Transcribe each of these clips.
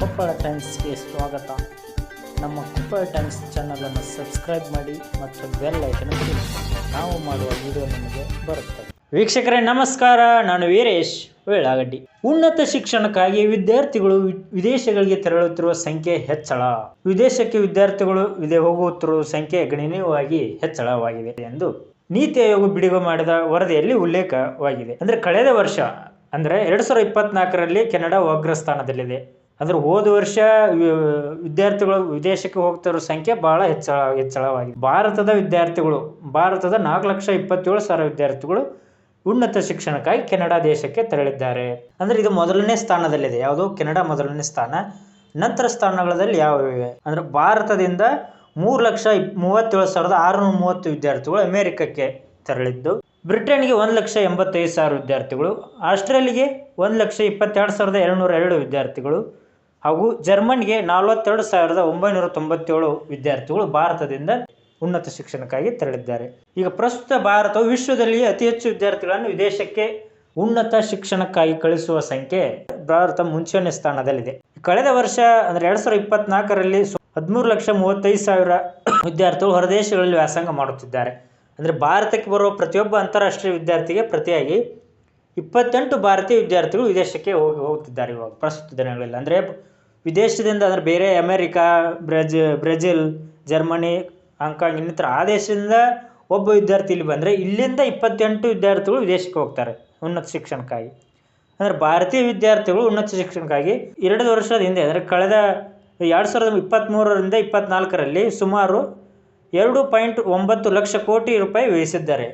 ಕೊಪ್ಪಳ ಟೈಮ್ಸ್ಗೆ ಸ್ವಾಗತ. ನಮ್ಮ ಕೊಪ್ಪಳ ಟೈಮ್ಸ್ ಚಾನಲನ್ನು ಸಬ್ಸ್ಕ್ರೈಬ್ ಮಾಡಿ ಮತ್ತು ಬೆಲ್ ಐಕನ್ ಕ್ಲಿಕ್ ನಾವು ಮಾಡುವ ವಿಡಿಯೋ ನಿಮಗೆ ಬರುತ್ತದೆ. ವೀಕ್ಷಕರೇ ನಮಸ್ಕಾರ, ನಾನು ವೀರೇಶ್ ವೇಳಾಗಡ್ಡಿ. ಉನ್ನತ ಶಿಕ್ಷಣಕ್ಕಾಗಿ ವಿದ್ಯಾರ್ಥಿಗಳು ವಿದೇಶಗಳಿಗೆ ತೆರಳುತ್ತಿರುವ ಸಂಖ್ಯೆ ಹೆಚ್ಚಳ. ವಿದೇಶಕ್ಕೆ ವಿದ್ಯಾರ್ಥಿಗಳು ಹೋಗುತ್ತಿರುವ ಸಂಖ್ಯೆ ಗಣನೀಯವಾಗಿ ಹೆಚ್ಚಳವಾಗಿದೆ ಎಂದು ನೀತಿ ಆಯೋಗ ಬಿಡುಗಡೆ ಮಾಡಿದ ವರದಿಯಲ್ಲಿ ಉಲ್ಲೇಖವಾಗಿದೆ. ಅಂದರೆ ಕಳೆದ ವರ್ಷ ಅಂದರೆ 2024ರಲ್ಲಿ ಕೆನಡಾ ಅಗ್ರಸ್ಥಾನದಲ್ಲಿದೆ. ಅಂದ್ರೆ ಹೋದ ವರ್ಷ ವಿದ್ಯಾರ್ಥಿಗಳು ವಿದೇಶಕ್ಕೆ ಹೋಗ್ತಿರೋ ಸಂಖ್ಯೆ ಬಹಳ ಹೆಚ್ಚಳವಾಗಿದೆ. ಭಾರತದ 4,27,000 ವಿದ್ಯಾರ್ಥಿಗಳು ಉನ್ನತ ಶಿಕ್ಷಣಕ್ಕಾಗಿ ಕೆನಡಾ ದೇಶಕ್ಕೆ ತೆರಳಿದ್ದಾರೆ. ಅಂದ್ರೆ ಇದು ಮೊದಲನೇ ಸ್ಥಾನದಲ್ಲಿದೆ. ಯಾವುದು? ಕೆನಡಾ ಮೊದಲನೇ ಸ್ಥಾನ. ನಂತರ ಸ್ಥಾನಗಳಲ್ಲಿ ಯಾವಿವೆ ಅಂದ್ರೆ ಭಾರತದಿಂದ 3,37,630 ವಿದ್ಯಾರ್ಥಿಗಳು ಅಮೆರಿಕಕ್ಕೆ ತೆರಳಿದ್ದು, ಬ್ರಿಟನ್ಗೆ 1,85,000 ವಿದ್ಯಾರ್ಥಿಗಳು, ಆಸ್ಟ್ರೇಲಿಯಾಗೆ 1,22,202 ವಿದ್ಯಾರ್ಥಿಗಳು ಹಾಗೂ ಜರ್ಮನ್ಗೆ 42,997 ವಿದ್ಯಾರ್ಥಿಗಳು ಭಾರತದಿಂದ ಉನ್ನತ ಶಿಕ್ಷಣಕ್ಕಾಗಿ ತೆರಳಿದ್ದಾರೆ. ಈಗ ಪ್ರಸ್ತುತ ಭಾರತವು ವಿಶ್ವದಲ್ಲಿ ಅತಿ ಹೆಚ್ಚು ವಿದ್ಯಾರ್ಥಿಗಳನ್ನು ವಿದೇಶಕ್ಕೆ ಉನ್ನತ ಶಿಕ್ಷಣಕ್ಕಾಗಿ ಕಳಿಸುವ ಸಂಖ್ಯೆ ಭಾರತ ಮುಂಚೂಣಿ ಸ್ಥಾನದಲ್ಲಿದೆ. ಕಳೆದ ವರ್ಷ ಅಂದ್ರೆ 2024ರಲ್ಲಿ 13,35,000 ವಿದ್ಯಾರ್ಥಿಗಳು ಹೊರದೇಶಗಳಲ್ಲಿ ವ್ಯಾಸಂಗ ಮಾಡುತ್ತಿದ್ದಾರೆ. ಅಂದರೆ ಭಾರತಕ್ಕೆ ಬರುವ ಪ್ರತಿಯೊಬ್ಬ ಅಂತಾರಾಷ್ಟ್ರೀಯ ವಿದ್ಯಾರ್ಥಿಗೆ ಪ್ರತಿಯಾಗಿ 28 ಭಾರತೀಯ ವಿದ್ಯಾರ್ಥಿಗಳು ವಿದೇಶಕ್ಕೆ ಹೋಗುತ್ತಿದ್ದಾರೆ ಇವಾಗ ಪ್ರಸ್ತುತ ದಿನಗಳಲ್ಲಿ. ಅಂದರೆ ವಿದೇಶದಿಂದ ಅಂದರೆ ಬೇರೆ ಅಮೆರಿಕ, ಬ್ರೆಜಿಲ್, ಜರ್ಮನಿ, ಹಾಂಗ್ಕಾಂಗ್ ಇನ್ನಿತರ ಆ ದೇಶದಿಂದ ಒಬ್ಬ ವಿದ್ಯಾರ್ಥಿ ಇಲ್ಲಿ ಬಂದರೆ ಇಲ್ಲಿಂದ 28 ವಿದ್ಯಾರ್ಥಿಗಳು ವಿದೇಶಕ್ಕೆ ಹೋಗ್ತಾರೆ ಉನ್ನತ ಶಿಕ್ಷಣಕ್ಕಾಗಿ. ಅಂದರೆ ಭಾರತೀಯ ವಿದ್ಯಾರ್ಥಿಗಳು ಉನ್ನತ ಶಿಕ್ಷಣಕ್ಕಾಗಿ 2 ವರ್ಷದ ಹಿಂದೆ ಅಂದರೆ ಕಳೆದ 2023ರಿಂದ 24ರಲ್ಲಿ ಸುಮಾರು 2.9 ಲಕ್ಷ ಕೋಟಿ ರೂಪಾಯಿ ವ್ಯಯಿಸಿದ್ದಾರೆ.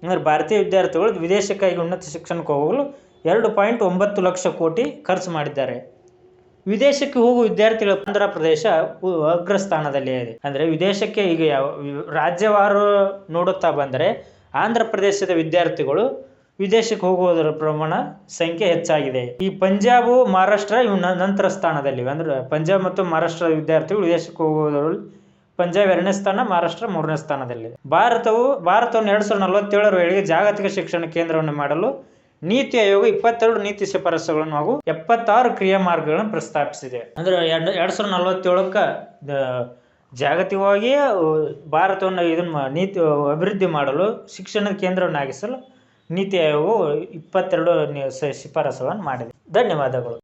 ಅಂದರೆ ಭಾರತೀಯ ವಿದ್ಯಾರ್ಥಿಗಳು ವಿದೇಶಕ್ಕಾಗಿ ಉನ್ನತ ಶಿಕ್ಷಣಕ್ಕೆ ಹೋಗಲು 2.9 ಲಕ್ಷ ಕೋಟಿ ಖರ್ಚು ಮಾಡಿದ್ದಾರೆ. ವಿದೇಶಕ್ಕೆ ಹೋಗುವ ವಿದ್ಯಾರ್ಥಿಗಳ ಆಂಧ್ರ ಪ್ರದೇಶ ಅಗ್ರಸ್ಥಾನದಲ್ಲಿ ಇದೆ. ಅಂದರೆ ವಿದೇಶಕ್ಕೆ ಈಗ ರಾಜ್ಯವಾರು ನೋಡುತ್ತಾ ಬಂದರೆ ಆಂಧ್ರ ಪ್ರದೇಶದ ವಿದ್ಯಾರ್ಥಿಗಳು ವಿದೇಶಕ್ಕೆ ಹೋಗುವುದರ ಪ್ರಮಾಣ ಸಂಖ್ಯೆ ಹೆಚ್ಚಾಗಿದೆ. ಈ ಪಂಜಾಬ್, ಮಹಾರಾಷ್ಟ್ರ ಇವು ನಂತರ ಸ್ಥಾನದಲ್ಲಿವೆ. ಅಂದರೆ ಪಂಜಾಬ್ ಮತ್ತು ಮಹಾರಾಷ್ಟ್ರ ವಿದ್ಯಾರ್ಥಿಗಳು ವಿದೇಶಕ್ಕೆ ಹೋಗುವುದರಲ್ಲಿ ಪಂಜಾಬ್ 2ನೇ ಸ್ಥಾನ, ಮಹಾರಾಷ್ಟ್ರ 3ನೇ ಸ್ಥಾನದಲ್ಲಿದೆ. ಭಾರತವನ್ನು 2047ರ ವೇಳೆಗೆ ಜಾಗತಿಕ ಶಿಕ್ಷಣ ಕೇಂದ್ರವನ್ನು ಮಾಡಲು ನೀತಿ ಆಯೋಗ 22 ನೀತಿ ಶಿಫಾರಸುಗಳನ್ನು ಹಾಗೂ 76 ಕ್ರಿಯಾ ಮಾರ್ಗಗಳನ್ನು ಪ್ರಸ್ತಾಪಿಸಿದೆ. ಅಂದ್ರೆ 2047ಕ್ಕೆ ಜಾಗತಿಕವಾಗಿ ಭಾರತವನ್ನು ನೀತಿ ಅಭಿವೃದ್ಧಿ ಮಾಡಲು ಶಿಕ್ಷಣ ಕೇಂದ್ರವನ್ನಾಗಿಸಲು ನೀತಿ ಆಯೋಗವು 22 ಶಿಫಾರಸುಗಳನ್ನು ಮಾಡಿದೆ. ಧನ್ಯವಾದಗಳು.